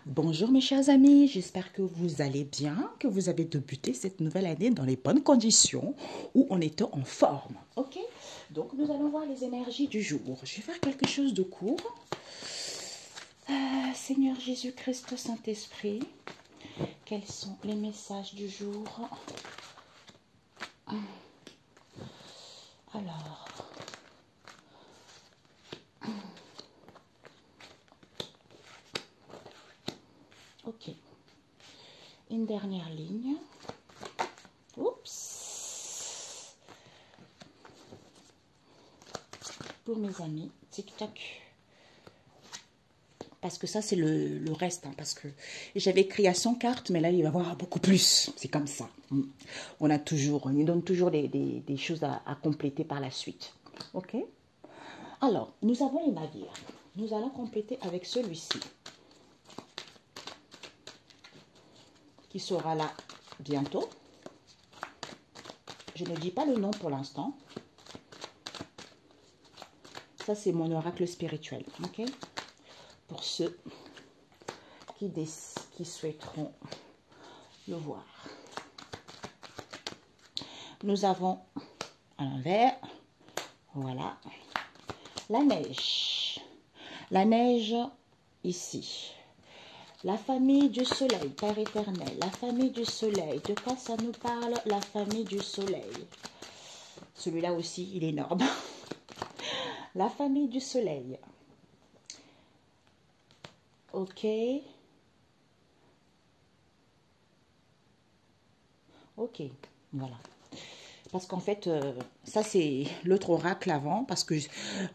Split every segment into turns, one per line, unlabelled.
Bonjour mes chers amis, j'espère que vous allez bien, que vous avez débuté cette nouvelle année dans les bonnes conditions ou en étant en forme. Ok? Donc nous allons voir les énergies du jour. Je vais faire quelque chose de court. Seigneur Jésus-Christ, Saint-Esprit, quels sont les messages du jour? Alors, ok. Une dernière ligne. Oups. Pour mes amis, tic-tac. Parce que ça, c'est le reste. Hein, parce que j'avais écrit à 100 cartes, mais là, il va y avoir beaucoup plus. C'est comme ça. On nous donne toujours des choses à compléter par la suite. OK? Alors, nous avons les navires. Nous allons compléter avec celui-ci. Qui sera là bientôt. Je ne dis pas le nom pour l'instant. Ça, c'est mon oracle spirituel. OK? Pour ceux qui souhaiteront le voir. Nous avons à l'envers, voilà, la neige. La neige ici. La famille du soleil, Père éternel, la famille du soleil. De quoi ça nous parle, la famille du soleil? Celui-là aussi, il est énorme. La famille du soleil. Ok. Ok, voilà. Parce qu'en fait, ça c'est l'autre oracle avant. Parce que,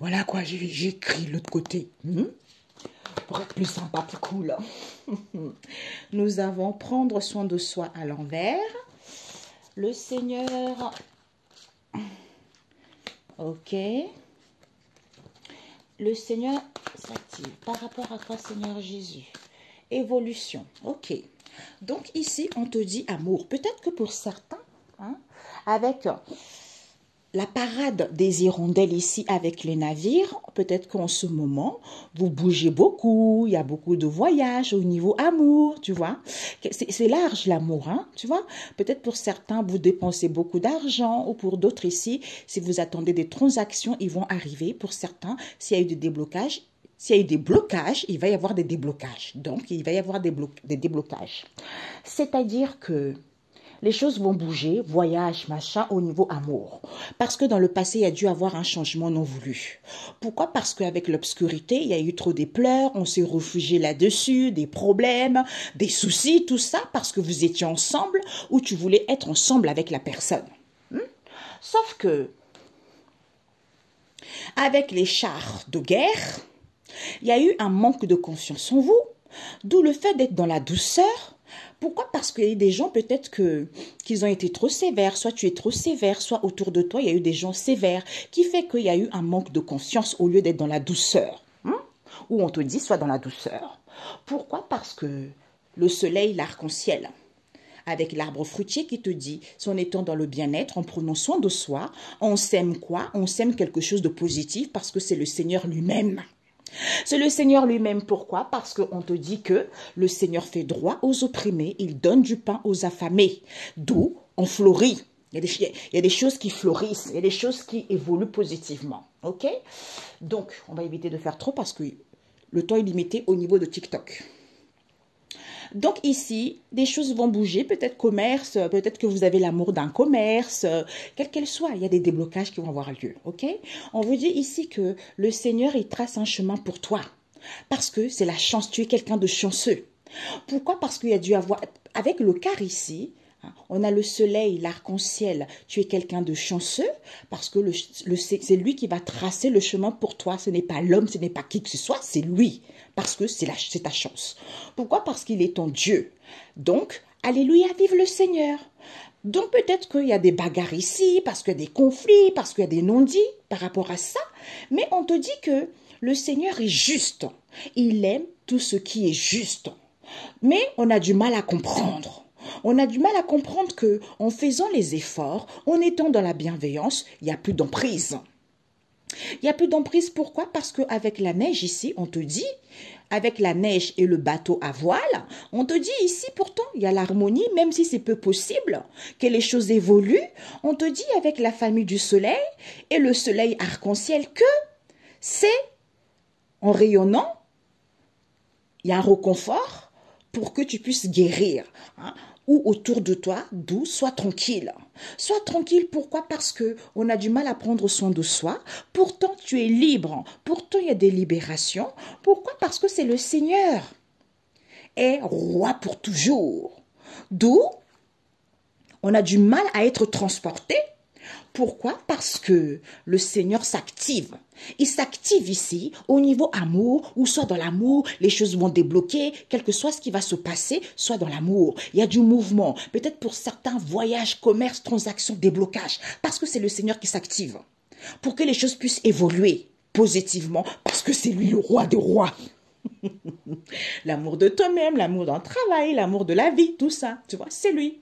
voilà quoi, j'ai écrit l'autre côté. Pour être plus sympa, plus cool. Nous avons prendre soin de soi à l'envers. Le Seigneur. Ok. Le Seigneur s'active. Par rapport à quoi, Seigneur Jésus? Évolution. Ok. Donc ici, on te dit amour. Peut-être que pour certains, hein, avec la parade des hirondelles ici avec les navires, peut-être qu'en ce moment, vous bougez beaucoup, il y a beaucoup de voyages au niveau amour, tu vois. C'est large l'amour, hein, tu vois. Peut-être pour certains, vous dépensez beaucoup d'argent, ou pour d'autres ici, si vous attendez des transactions, ils vont arriver. Pour certains, s'il y a eu des déblocages, s'il y a eu des blocages, il va y avoir des déblocages. Donc, il va y avoir des déblocages. C'est-à-dire que les choses vont bouger, voyage, machin, au niveau amour. Parce que dans le passé, il y a dû avoir un changement non voulu. Pourquoi? Parce qu'avec l'obscurité, il y a eu trop des pleurs, on s'est réfugié là-dessus, des problèmes, des soucis, tout ça, parce que vous étiez ensemble ou tu voulais être ensemble avec la personne. Sauf que, avec les chars de guerre, il y a eu un manque de confiance en vous, d'où le fait d'être dans la douceur. Pourquoi? Parce qu'il y a eu des gens peut-être qu'ils ont été trop sévères, soit tu es trop sévère, soit autour de toi il y a eu des gens sévères, qui fait qu'il y a eu un manque de confiance au lieu d'être dans la douceur. Où on te dit soit dans la douceur. Pourquoi? Parce que le soleil, l'arc-en-ciel, avec l'arbre fruitier qui te dit, en étant dans le bien-être, en prenant soin de soi, on sème quoi? On sème quelque chose de positif parce que c'est le Seigneur lui-même. C'est le Seigneur lui-même. Pourquoi? Parce qu'on te dit que le Seigneur fait droit aux opprimés, il donne du pain aux affamés. D'où on fleurit. Il y a des choses qui fleurissent, il y a des choses qui évoluent positivement. Ok? Donc, on va éviter de faire trop parce que le temps est limité au niveau de TikTok. Donc ici, des choses vont bouger, peut-être commerce, peut-être que vous avez l'amour d'un commerce, quel qu'elle soit, il y a des déblocages qui vont avoir lieu, ok? On vous dit ici que le Seigneur, il trace un chemin pour toi, parce que c'est la chance, tu es quelqu'un de chanceux. Pourquoi? Parce qu'il y a dû avoir, avec le quart ici, on a le soleil, l'arc-en-ciel. Tu es quelqu'un de chanceux parce que c'est lui qui va tracer le chemin pour toi. Ce n'est pas l'homme, ce n'est pas qui que ce soit, c'est lui. Parce que c'est ta chance. Pourquoi? Parce qu'il est ton Dieu. Donc, alléluia, vive le Seigneur. Donc, peut-être qu'il y a des bagarres ici, parce qu'il y a des conflits, parce qu'il y a des non-dits par rapport à ça. Mais on te dit que le Seigneur est juste. Il aime tout ce qui est juste. Mais on a du mal à comprendre. On a du mal à comprendre que, en faisant les efforts, en étant dans la bienveillance, il n'y a plus d'emprise. Il n'y a plus d'emprise, pourquoi? Parce qu'avec la neige ici, on te dit, avec la neige et le bateau à voile, on te dit ici pourtant il y a l'harmonie, même si c'est peu possible, que les choses évoluent. On te dit avec la famille du soleil et le soleil arc-en-ciel que c'est en rayonnant, il y a un réconfort pour que tu puisses guérir. Hein, ou autour de toi, d'où sois tranquille. Sois tranquille, pourquoi? Parce que on a du mal à prendre soin de soi. Pourtant, tu es libre. Pourtant, il y a des libérations. Pourquoi? Parce que c'est le Seigneur. Est roi pour toujours. D'où on a du mal à être transporté. Pourquoi? Parce que le Seigneur s'active. Il s'active ici au niveau amour, ou soit dans l'amour, les choses vont débloquer, quel que soit ce qui va se passer, soit dans l'amour. Il y a du mouvement, peut-être pour certains voyages, commerce, transactions, déblocage, parce que c'est le Seigneur qui s'active. Pour que les choses puissent évoluer positivement, parce que c'est lui le roi des rois. L'amour de toi-même, l'amour d'un travail, l'amour de la vie, tout ça, tu vois, c'est lui.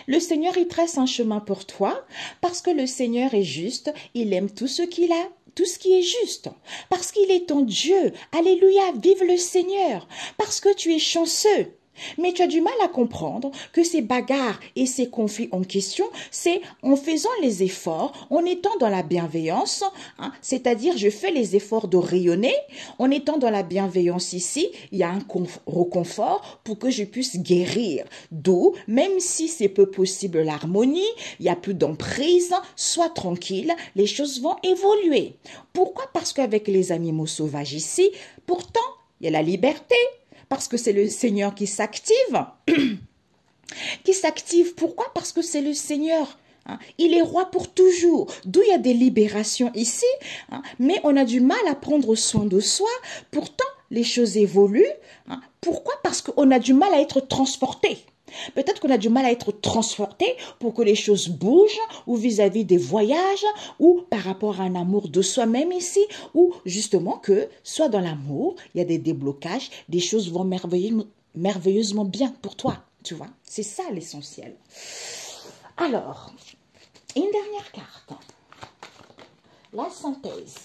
Le Seigneur, il trace un chemin pour toi parce que le Seigneur est juste. Il aime tout ce qu'il a, tout ce qui est juste. Parce qu'il est ton Dieu. Alléluia, vive le Seigneur. Parce que tu es chanceux. Mais tu as du mal à comprendre que ces bagarres et ces conflits en question, c'est en faisant les efforts, en étant dans la bienveillance, hein, c'est-à-dire je fais les efforts de rayonner, en étant dans la bienveillance ici, il y a un réconfort pour que je puisse guérir. D'où, même si c'est peu possible l'harmonie, il n'y a plus d'emprise, sois tranquille, les choses vont évoluer. Pourquoi? Parce qu'avec les animaux sauvages ici, pourtant, il y a la liberté. Parce que c'est le Seigneur qui s'active. Qui s'active, pourquoi? Parce que c'est le Seigneur. Hein. Il est roi pour toujours. D'où il y a des libérations ici. Hein. Mais on a du mal à prendre soin de soi. Pourtant, les choses évoluent. Hein. Pourquoi? Parce qu'on a du mal à être transporté. Peut-être qu'on a du mal à être transporté pour que les choses bougent, ou vis-à-vis des voyages, ou par rapport à un amour de soi-même ici, ou justement que, soit dans l'amour, il y a des déblocages, des choses vont merveilleusement bien pour toi, tu vois. C'est ça l'essentiel. Alors, une dernière carte. La synthèse.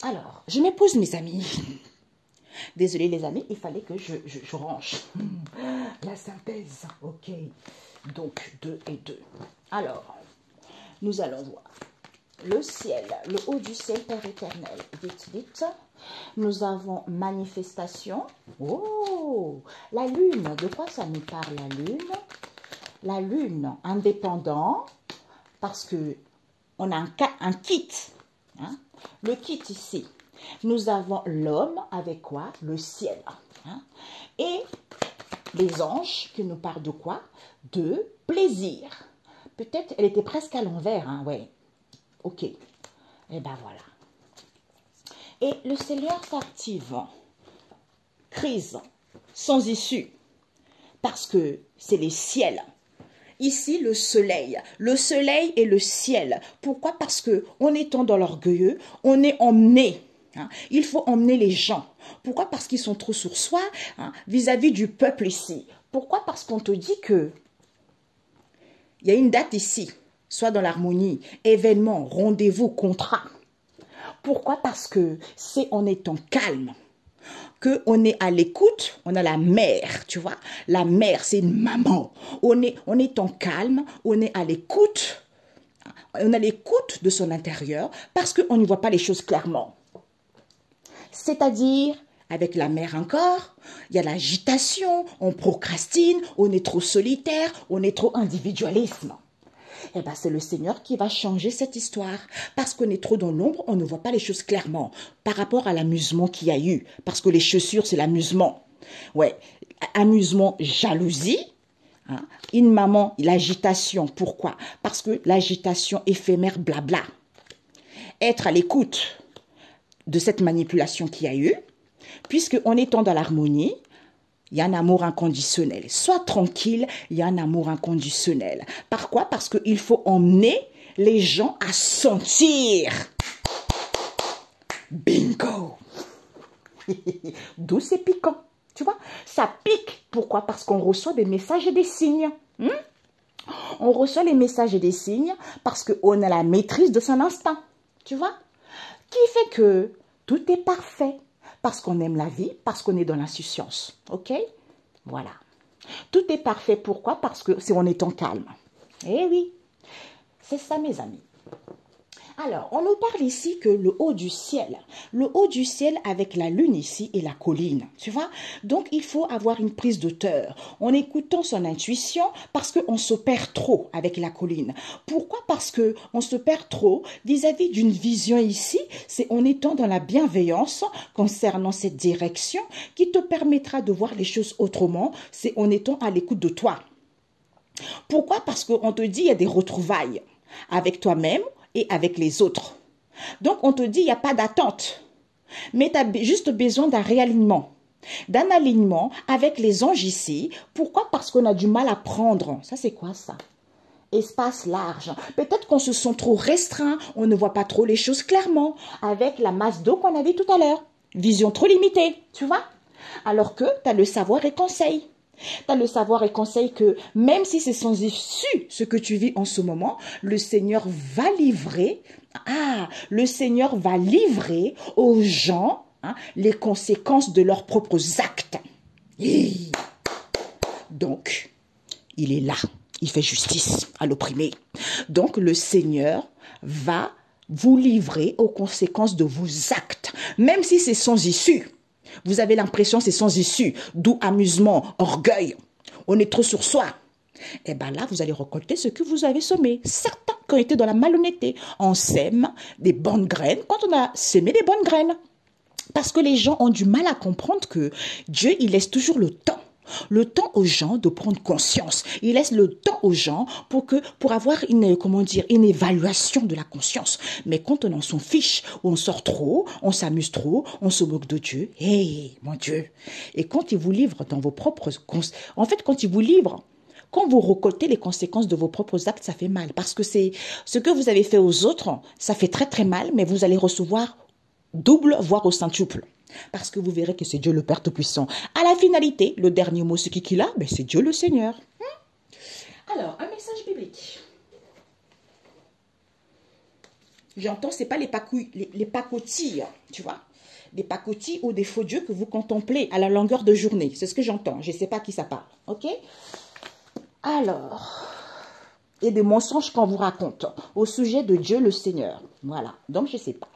Alors, je me pose mes amis. Désolée les amis, il fallait que je range. La synthèse, ok. Donc, 2 et 2. Alors, nous allons voir. Le ciel, le haut du ciel, Père éternel. Vite, vite. Nous avons manifestation. Oh, la lune. De quoi ça nous parle, la lune? La lune, indépendant. Parce que on a un kit. Hein? Le kit ici. Nous avons l'homme avec quoi? Le ciel. Hein? Et les anges qui nous parlent de quoi? De plaisir. Peut-être elle était presque à l'envers. Hein? Ouais. Ok. Et ben voilà. Et le Seigneur s'active. Crise sans issue. Parce que c'est les ciels. Ici, le soleil et le ciel. Pourquoi? Parce que en étant dans l'orgueilleux, on est emmené. Hein. Il faut emmener les gens. Pourquoi? Parce qu'ils sont trop sur soi vis-à-vis du peuple ici. Pourquoi? Parce qu'on te dit que il y a une date ici, soit dans l'harmonie, événement, rendez-vous, contrat. Pourquoi? Parce que c'est en étant calme qu'on est à l'écoute, on a la mère, tu vois. La mère, c'est une maman. On est en calme, on est à l'écoute. On a l'écoute de son intérieur parce qu'on ne voit pas les choses clairement. C'est-à-dire, avec la mère encore, il y a l'agitation, on procrastine, on est trop solitaire, on est trop individualisme. Eh bien, c'est le Seigneur qui va changer cette histoire. Parce qu'on est trop dans l'ombre, on ne voit pas les choses clairement. Par rapport à l'amusement qu'il y a eu. Parce que les chaussures, c'est l'amusement. Ouais, amusement, jalousie. Hein. Une maman, l'agitation. Pourquoi? Parce que l'agitation éphémère, blabla. Être à l'écoute de cette manipulation qu'il y a eu. Puisqu'en étant dans l'harmonie, il y a un amour inconditionnel. Sois tranquille, il y a un amour inconditionnel. Par quoi? Parce qu'il faut emmener les gens à sentir. Bingo! D'où c'est piquant. Tu vois? Ça pique. Pourquoi? Parce qu'on reçoit des messages et des signes. On reçoit les messages et des signes parce qu'on a la maîtrise de son instinct. Tu vois? Qui fait que Tout est parfait parce qu'on aime la vie, parce qu'on est dans l'insouciance. OK? Voilà. Tout est parfait. Pourquoi? Parce que c'est en étant calme. Eh oui, c'est ça mes amis. Alors, on nous parle ici que le haut du ciel avec la lune ici et la colline, tu vois. Donc, il faut avoir une prise d'auteur en écoutant son intuition parce qu'on se perd trop avec la colline. Pourquoi? Parce que on se perd trop vis-à-vis d'une vision ici, c'est en étant dans la bienveillance concernant cette direction qui te permettra de voir les choses autrement, c'est en étant à l'écoute de toi. Pourquoi? Parce qu'on te dit il y a des retrouvailles avec toi-même et avec les autres. Donc, on te dit, il n'y a pas d'attente. Mais tu as juste besoin d'un réalignement, d'un alignement avec les anges ici. Pourquoi? Parce qu'on a du mal à prendre. Ça, c'est quoi ça? Espace large. Peut-être qu'on se sent trop restreint, on ne voit pas trop les choses clairement, avec la masse d'eau qu'on a vue tout à l'heure. Vision trop limitée, tu vois? Alors que tu as le savoir et conseil. Tu as le savoir et conseil que même si c'est sans issue ce que tu vis en ce moment, le Seigneur va livrer, le Seigneur va livrer aux gens les conséquences de leurs propres actes. Et donc, il est là, il fait justice à l'opprimé. Donc, le Seigneur va vous livrer aux conséquences de vos actes, même si c'est sans issue. Vous avez l'impression que c'est sans issue, d'où amusement, orgueil. On est trop sur soi. Et bien là, vous allez récolter ce que vous avez semé. Certains qui ont été dans la malhonnêteté. On sème des bonnes graines quand on a semé des bonnes graines. Parce que les gens ont du mal à comprendre que Dieu, il laisse toujours le temps. Le temps aux gens de prendre conscience. Il laisse le temps aux gens pour avoir une évaluation de la conscience. Mais quand on s'en fiche, on sort trop, on s'amuse trop, on se moque de Dieu. Hey, mon Dieu. Et quand il vous livre dans vos propres... En fait, quand il vous livre, quand vous récoltez les conséquences de vos propres actes, ça fait mal. Parce que c'est ce que vous avez fait aux autres, ça fait très très mal, mais vous allez recevoir double, voire au centuple. Parce que vous verrez que c'est Dieu le Père Tout-Puissant. À la finalité, le dernier mot, c'est qui l'a? Ben, c'est Dieu le Seigneur. Alors, un message biblique. J'entends, ce n'est pas les pacotilles, tu vois. Des pacotilles ou des faux dieux que vous contemplez à la longueur de journée. C'est ce que j'entends. Je ne sais pas à qui ça parle. OK? Alors... et des mensonges qu'on vous raconte au sujet de Dieu le Seigneur. Voilà, donc je ne sais pas.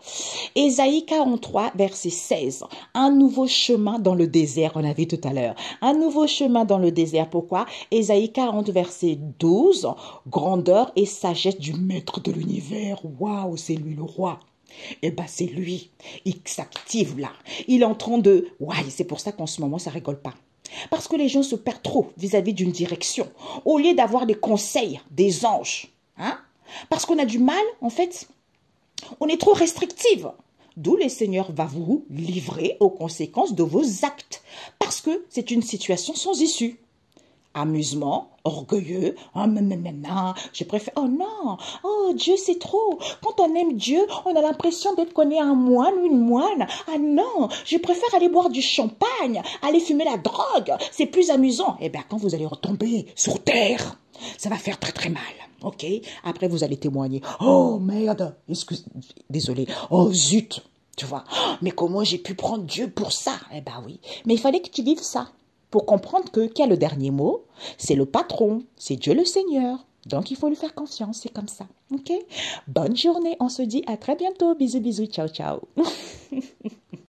Ésaïe 43, verset 16. Un nouveau chemin dans le désert, on a vu tout à l'heure. Un nouveau chemin dans le désert. Pourquoi? Ésaïe 40, verset 12. Grandeur et sagesse du maître de l'univers. Waouh, c'est lui le roi. Eh bien, c'est lui. Il s'active là. Il est en train de... ouais, c'est pour ça qu'en ce moment, ça ne rigole pas. Parce que les gens se perdent trop vis-à-vis d'une direction, au lieu d'avoir des conseils des anges. Parce qu'on a du mal, en fait, on est trop restrictive. D'où le Seigneur va vous livrer aux conséquences de vos actes. Parce que c'est une situation sans issue. Amusement, orgueilleux, je préfère, oh non, oh Dieu c'est trop. Quand on aime Dieu, on a l'impression d'être qu'on est un moine ou une moine. Ah non, je préfère aller boire du champagne, aller fumer la drogue, c'est plus amusant. Eh bien quand vous allez retomber sur terre, ça va faire très très mal, ok? Après vous allez témoigner, oh merde, désolé, oh zut, tu vois, mais comment j'ai pu prendre Dieu pour ça? Eh bien oui, mais il fallait que tu vives ça. Pour comprendre que qui a le dernier mot, c'est le patron, c'est Dieu le Seigneur. Donc, il faut lui faire confiance, c'est comme ça. Ok? Bonne journée, on se dit à très bientôt. Bisous, bisous, ciao, ciao.